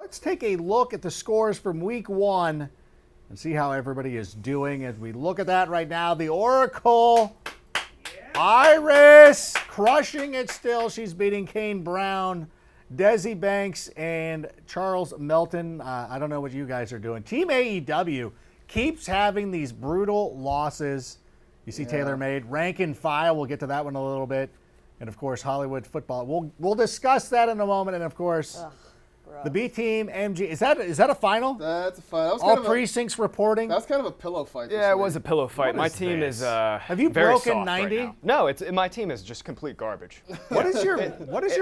Let's take a look at the scores from week 1 and see how everybody is doing. As we look at that right now, the Oracle, Iris, crushing it still. She's beating Kane Brown, Desi Banks, and Charles Melton. I don't know what you guys are doing. Team AEW keeps having these brutal losses. You see Taylor Made, rank and file. We'll get to that one a little bit. And, of course, Hollywood football. We'll discuss that in a moment. And, of course, the B team, MG. Is that a final? That's a final. All precincts reporting? That was kind of a pillow fight. Yeah, it was a pillow fight. My team is Have you very broken soft 90? Right now. No, my team is just complete garbage. What is your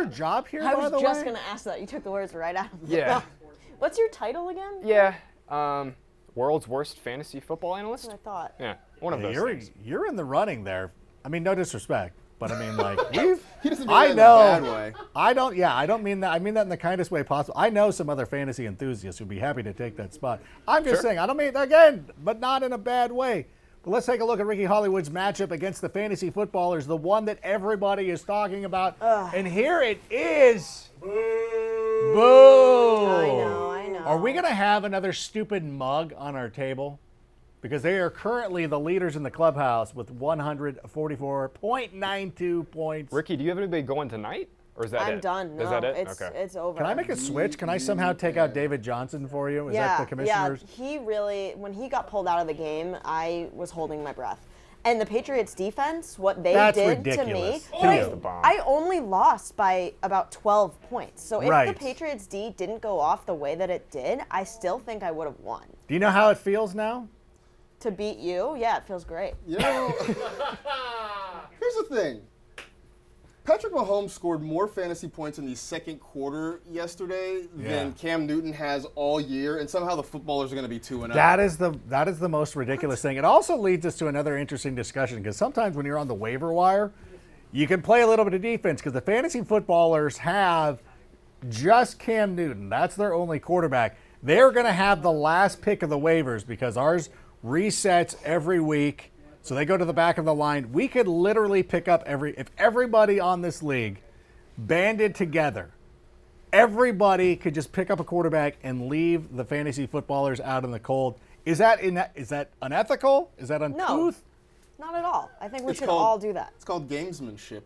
job here, I by the was way? just going to ask that. You took the words right out of Yeah. What's your title again? Yeah. World's worst fantasy football analyst? That's what I thought. Yeah, one of those things. You're in the running there. I mean, no disrespect. But I mean, like, He doesn't mean I that know. in a bad way. I don't mean that. I mean that in the kindest way possible. I know some other fantasy enthusiasts who'd be happy to take that spot. I'm just saying, I don't mean, again, but not in a bad way. But let's take a look at Ricky Hollywood's matchup against the fantasy footballers, the one that everybody is talking about. And here it is. Boo! I know. Are we going to have another stupid mug on our table? Because they are currently the leaders in the clubhouse with 144.92 points. Ricky, do you have anybody going tonight? Or is that it? I'm done. Is that it? It's over. Can I make a switch? Can I somehow take out David Johnson for you? Is that the commissioner's? Yeah, he really, when he got pulled out of the game, I was holding my breath. And the Patriots defense, what they did ridiculous. to me, I only lost by about 12 points. So if the Patriots D didn't go off the way that it did, I still think I would have won. Do you know how it feels now? To beat you? Yeah, it feels great. You know, here's the thing. Patrick Mahomes scored more fantasy points in the second quarter yesterday than Cam Newton has all year, and somehow the footballers are going to be 2-0. That is the most ridiculous thing. It also leads us to another interesting discussion, because sometimes when you're on the waiver wire, you can play a little bit of defense, because the fantasy footballers have just Cam Newton. That's their only quarterback. They're going to have the last pick of the waivers, because ours resets every week. So they go to the back of the line. We could literally pick up if everybody on this league banded together, everybody could just pick up a quarterback and leave the fantasy footballers out in the cold. Is that unethical? Is that uncouth? No, not at all. I think we should all do that. It's called gamesmanship.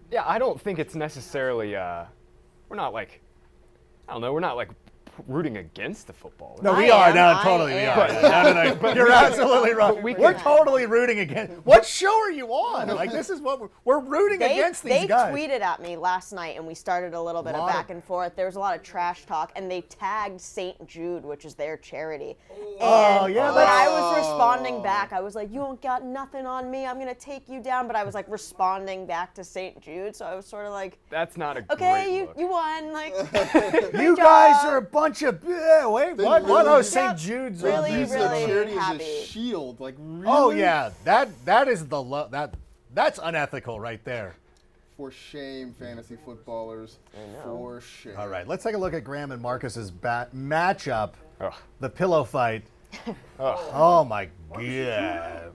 Yeah, I don't think it's necessarily, we're not like rooting against the football. No, we are. No, totally we are. No. But you're absolutely right. We're totally rooting against. What show are you on? Like, this is what we're rooting against these guys. They tweeted at me last night, and we started a little bit of back and forth. There was a lot of trash talk, and they tagged St. Jude, which is their charity. But I was responding back. I was like, "You don't got nothing on me. I'm gonna take you down." But I was like responding back to St. Jude, so I was sort of like, "That's not a okay. Great You won. Like, you guys are a bunch of wait. What? Really, oh, St. Jude's really use their charity happy. as a shield. Like, really? Oh yeah, that is that's unethical right there. For shame, fantasy footballers. For shame. All right, let's take a look at Graham and Marcus's matchup. Ugh. The pillow fight. Ugh. Oh my god.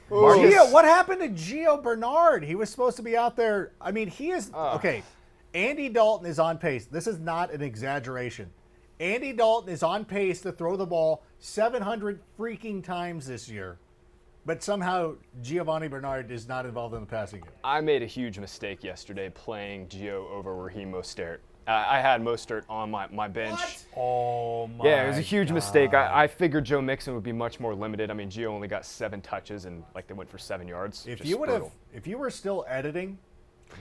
Gio, what happened to Gio Bernard? He was supposed to be out there. I mean, he is okay. Andy Dalton is on pace. This is not an exaggeration. Andy Dalton is on pace to throw the ball 700 freaking times this year. But somehow Giovanni Bernard is not involved in the passing game. I made a huge mistake yesterday playing Gio over Raheem Mostert. I had Mostert on my bench. What? Oh my Yeah, it was a huge God. mistake. I figured Joe Mixon would be much more limited. I mean, Gio only got 7 touches and they went for 7 yards. If you were still editing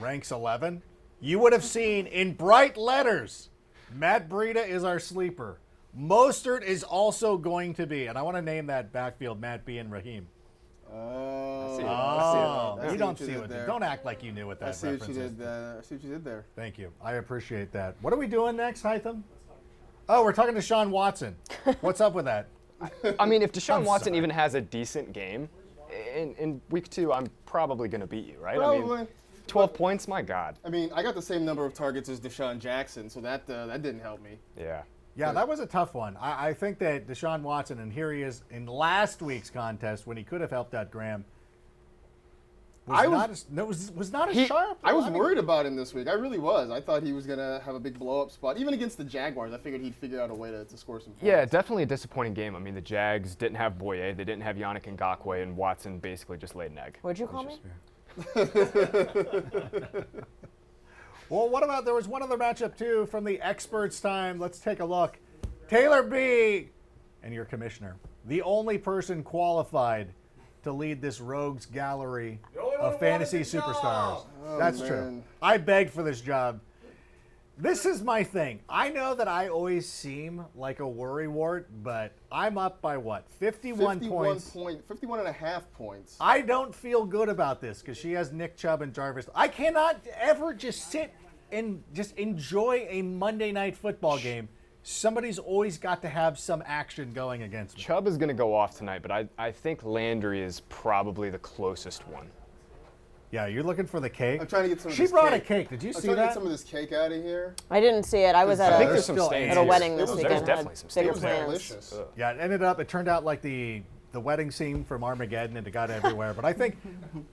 ranks 11, you would have seen in bright letters, Matt Breida is our sleeper. Mostert is also going to be, and I want to name that backfield Matt B and Raheem. You don't see what there. Don't act like you knew what that reference is. I see what you did there. Thank you. I appreciate that. What are we doing next, Hytham? Oh, we're talking to Deshaun Watson. What's up with that? I mean, if Deshaun Watson even has a decent game, in week 2, I'm probably going to beat you, right? Probably. I mean, 12 points, my God. I mean, I got the same number of targets as Deshaun Jackson, so that didn't help me. Yeah. Yeah, that was a tough one. I think that Deshaun Watson, and here he is in last week's contest when he could have helped out Graham. was not as sharp. I was worried about him this week. I really was. I thought he was going to have a big blow-up spot. Even against the Jaguars, I figured he'd figure out a way to score some points. Yeah, definitely a disappointing game. I mean, the Jags didn't have Boye, they didn't have Yannick Ngakoue, and Watson basically just laid an egg. What'd you call me? Well, what about, there was one other matchup, too, from the experts' time. Let's take a look. Taylor B. and your commissioner, the only person qualified to lead this rogues gallery of fantasy superstars. That's true. I begged for this job. This is my thing. I know that I always seem like a worrywart, but I'm up by what? 51 points. 51 and a half points. I don't feel good about this because she has Nick Chubb and Jarvis. I cannot ever just sit and just enjoy a Monday night football game. Somebody's always got to have some action going against me. Chubb is going to go off tonight, but I think Landry is probably the closest one. Yeah, you're looking for the cake? I'm trying to get some of She this brought cake. a cake. Did you I'm see trying to that? get some of this cake out of here. I didn't see it. I was at I think a there's some stains. at a wedding this There's weekend. definitely Had some bigger stains. plans. Delicious. Yeah, it turned out like the wedding scene from Armageddon, and it got everywhere. But I think,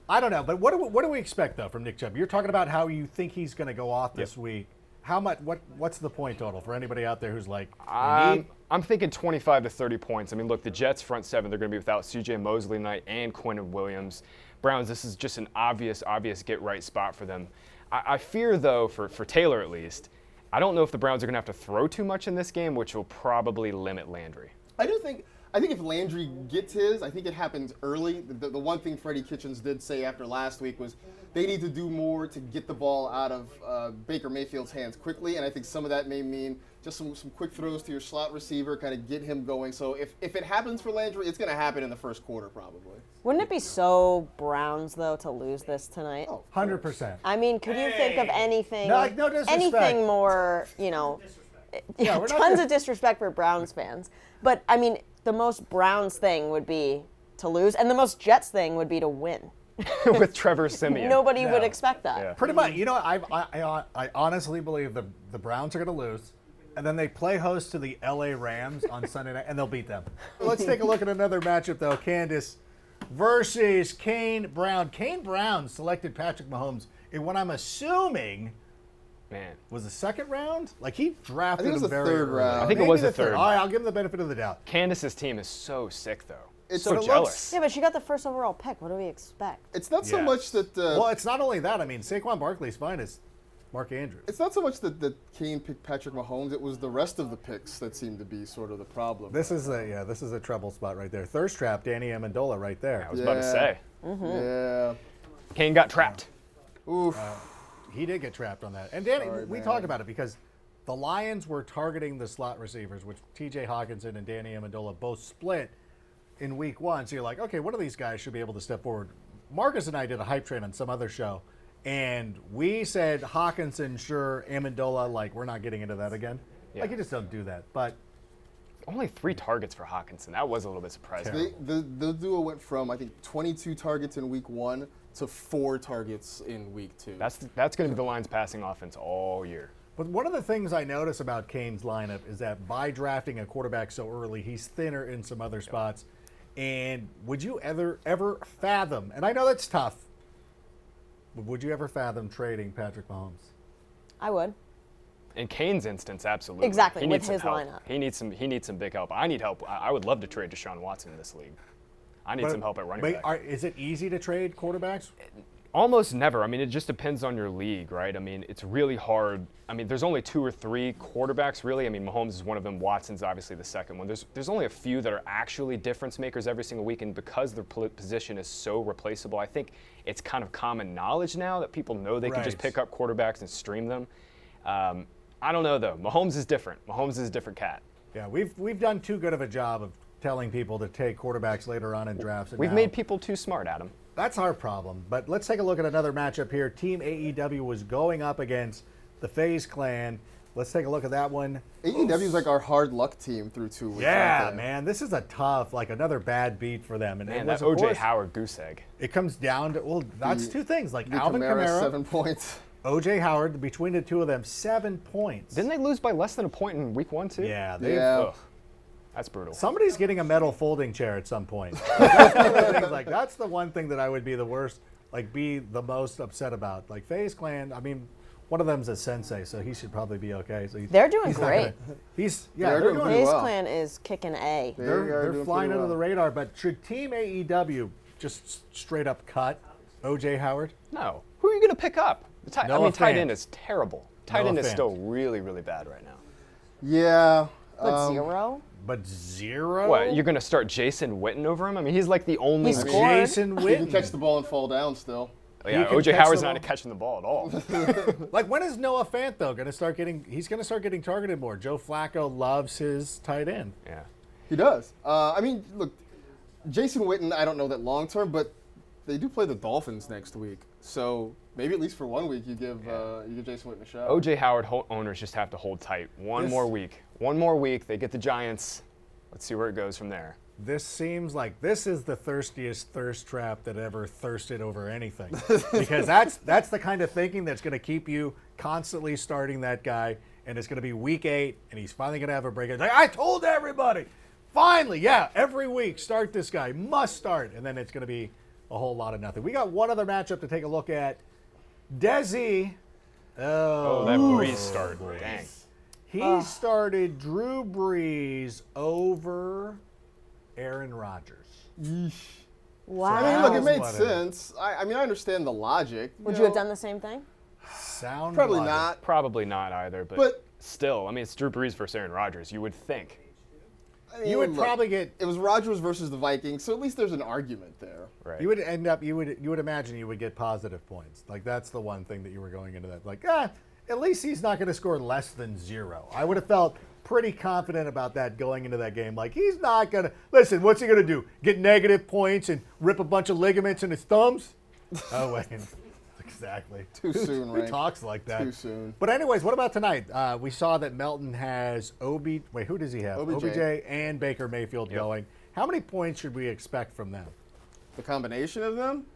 I don't know. But what do we expect though from Nick Chubb? You're talking about how you think he's going to go off this week. How much? What's the point total for anybody out there who's like? I'm thinking 25 to 30 points. I mean, look, the Jets front seven, they're going to be without C.J. Mosley tonight and Quinnen Williams. Browns, this is just an obvious get-right spot for them. I fear, though, for Taylor at least, I don't know if the Browns are going to have to throw too much in this game, which will probably limit Landry. I think if Landry gets his, I think it happens early. The one thing Freddie Kitchens did say after last week was they need to do more to get the ball out of Baker Mayfield's hands quickly, and I think some of that may mean just some quick throws to your slot receiver, kind of get him going. So if it happens for Landry, it's going to happen in the first quarter probably. Wouldn't it be so Browns though to lose this tonight? 100%. I mean, could you think of anything? No disrespect. Anything more? Yeah, we're not tons gonna- of disrespect for Browns fans. But I mean, the most Browns thing would be to lose, and the most Jets thing would be to win. With Trevor Siemian. Nobody would expect that. Yeah. Pretty much. I honestly believe the Browns are going to lose, and then they play host to the L.A. Rams on Sunday night, and they'll beat them. Let's take a look at another matchup, though. Candace versus Kane Brown. Kane Brown selected Patrick Mahomes in what I'm assuming was the second round. Like he drafted I think it was him the very third early. round. I think it Maybe was the the third. All right, I'll give him the benefit of the doubt. Candace's team is so sick, though. But So it jealous. Yeah, but she got the first overall pick. What do we expect? It's not so Yeah. much that. Well, it's not only that. I mean, Saquon Barkley's fine as Mark Andrews. It's not so much that Kane picked Patrick Mahomes. It was the rest of the picks that seemed to be sort of the problem. This is a trouble spot right there. Thirst trap, Danny Amendola right there. I was about to say. Yeah. Kane got trapped. Oof. He did get trapped on that. And Danny, Sorry, we man. talked about it because the Lions were targeting the slot receivers, which T.J. Hawkinson and Danny Amendola both split in week one. So you're like, okay, one of these guys should be able to step forward. Marcus and I did a hype train on some other show, and we said Hawkinson, sure, Amendola, like, we're not getting into that again. Yeah. Like, you just don't do that. But Only 3 targets for Hawkinson. That was a little bit surprising. The duo went from, I think, 22 targets in week 1 to 4 targets in week 2. That's going to be the Lions' passing offense all year. But one of the things I notice about Kane's lineup is that by drafting a quarterback so early, he's thinner in some other spots. And would you ever fathom, and I know that's tough, but would you ever fathom trading Patrick Mahomes? I would. In Kane's instance, absolutely. Exactly, He with needs some his help. lineup. He needs some big help. I need help. I would love to trade Deshaun Watson in this league. I need some help at running back. Is it easy to trade quarterbacks? Almost never. I mean, it just depends on your league, right? I mean, it's really hard. I mean, there's only 2 or 3 quarterbacks, really. I mean, Mahomes is one of them. Watson's obviously the second one. There's only a few that are actually difference makers every single week, and because their position is so replaceable, I think it's kind of common knowledge now that people know they can just Right. pick up quarterbacks and stream them. I don't know, though. Mahomes is different. Mahomes is a different cat. Yeah, we've done too good of a job of telling people to take quarterbacks later on in drafts. And We've now- made people too smart, Adam. That's our problem. But let's take a look at another matchup here. Team AEW was going up against the FaZe Clan. Let's take a look at that one. AEW is like our hard luck team through 2 weeks. Yeah, aren't they? man, this is a tough, like another bad beat for them. And Man, it that was, of O.J. course, Howard goose egg. It comes down to, well, that's two things. Like The Alvin Kamara, 7 points. O.J. Howard, between the two of them, 7 points. Didn't they lose by less than a point in week 1, too? Yeah, they've Yeah. Ugh. That's brutal. Somebody's getting a metal folding chair at some point. That's the one thing that I would be the worst like be the most upset about. Like FaZe Clan, I mean, one of them's a sensei, so he should probably be okay. So they're doing he's not great. They're doing pretty FaZe well. Clan is kicking A. They're doing flying pretty under well. the radar. But should Team AEW just straight up cut OJ Howard? No. Who are you going to pick up? Noah tight Fant. end is terrible. Tight end is Fant. still really, really bad right now. Yeah. But 0? But 0? What, you're going to start Jason Witten over him? I mean, he's like the only. He scored. Jason He can Witten. catch the ball and fall down still. Yeah, can OJ catch Howard's the not ball. catching the ball at all. Like, when is Noah Fant, though, going to start getting – he's going to start getting targeted more. Joe Flacco loves his tight end. Yeah. He does. I mean, look, Jason Witten, I don't know that long term, but they do play the Dolphins next week. So maybe at least for 1 week you give Jason Witten a shot. OJ Howard owners just have to hold tight. One more week. One more week. They get the Giants. Let's see where it goes from there. This seems like this is the thirstiest thirst trap that ever thirsted over anything. Because that's the kind of thinking that's going to keep you constantly starting that guy, and it's going to be week 8, and he's finally going to have a break. It's like, I told everybody, finally, yeah, every week, start this guy, must start. And then it's going to be a whole lot of nothing. We got one other matchup to take a look at. Desi. Oh, that Breeze start. Dang. He started Drew Brees over Aaron Rodgers. Wow. I mean, look, it made What a- sense. I mean, I understand the logic. Would you know. have done the same thing? Sound Probably logic. not. Probably not either, But- still, I mean, it's Drew Brees versus Aaron Rodgers. You would think. I mean, You would look, probably get. It was Rodgers versus the Vikings, so at least there's an argument there. Right. You would end up. You would imagine you would get positive points. Like that's the one thing that you were going into that. Like at least he's not going to score less than 0. I would have felt pretty confident about that going into that game. Like he's not going to listen. What's he going to do? Get negative points and rip a bunch of ligaments in his thumbs? Oh wait. Exactly. Too soon, Who right? talks like that? Too soon. But anyways, what about tonight? We saw that Melton has Wait, who does he have? OBJ. And Baker Mayfield going. How many points should we expect from them? The combination of them?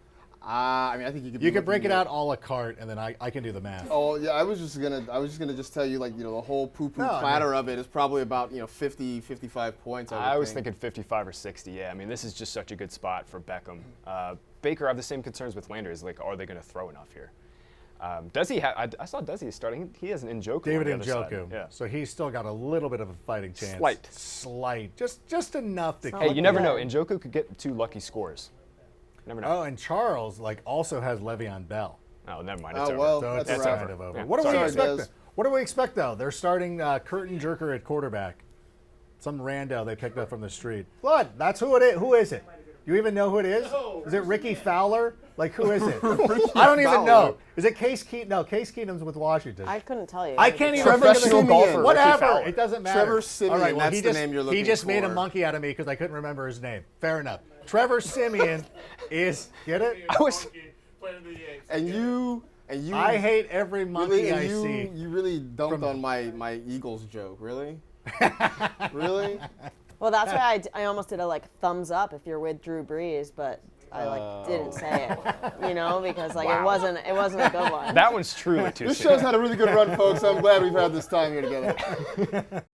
I mean, I think you could. You be could break it looking out at- a la carte, and then I can do the math. Oh yeah, I was just gonna tell you, like, the whole poo-poo No, I platter of it is probably about 50, 55 points. I would was think. thinking 55 or 60. Yeah, I mean, this is just such a good spot for Beckham. Baker, I have the same concerns with Landers. Like, are they going to throw enough here? Does he have? I saw Desi is starting. He has an Njoku. David on the other Njoku. side. Yeah. So he's still got a little bit of a fighting chance. Slight. Just enough to. Hey, you never know. good. Njoku could get 2 lucky scores. Never know. Oh, and Charles also has Le'Veon Bell. Oh, never mind. Oh, It's over. well, So that's it's a kind wrap. of over. Yeah. What do we Sorry, expect? Des. What do we expect though? They're starting Curtin Jerker at quarterback. Some rando they picked up from the street. What? That's who it is. Who is it? You even know who it is? Is it Ricky Fowler? Like who is it? I don't even Fowler. know. Is it Case Keenum? No, Case Keenum's with Washington. I couldn't tell you. I can't even Trevor think of Siemian. golfer, Ricky Whatever. Fowler. It doesn't matter. Trevor Siemian, All right, well, that's the name you're He looking just made a for. monkey out of me because I couldn't remember his name. Fair enough. Trevor Siemian is get it? I was. And you. I hate every monkey really, I and see. you really dumped on my Eagles joke, really? Really? Well, that's why I almost did a thumbs up if you're with Drew Brees, but I didn't say it, because it wasn't a good one. That one's truly too This soon. show's had a really good run, folks. I'm glad we've had this time here together.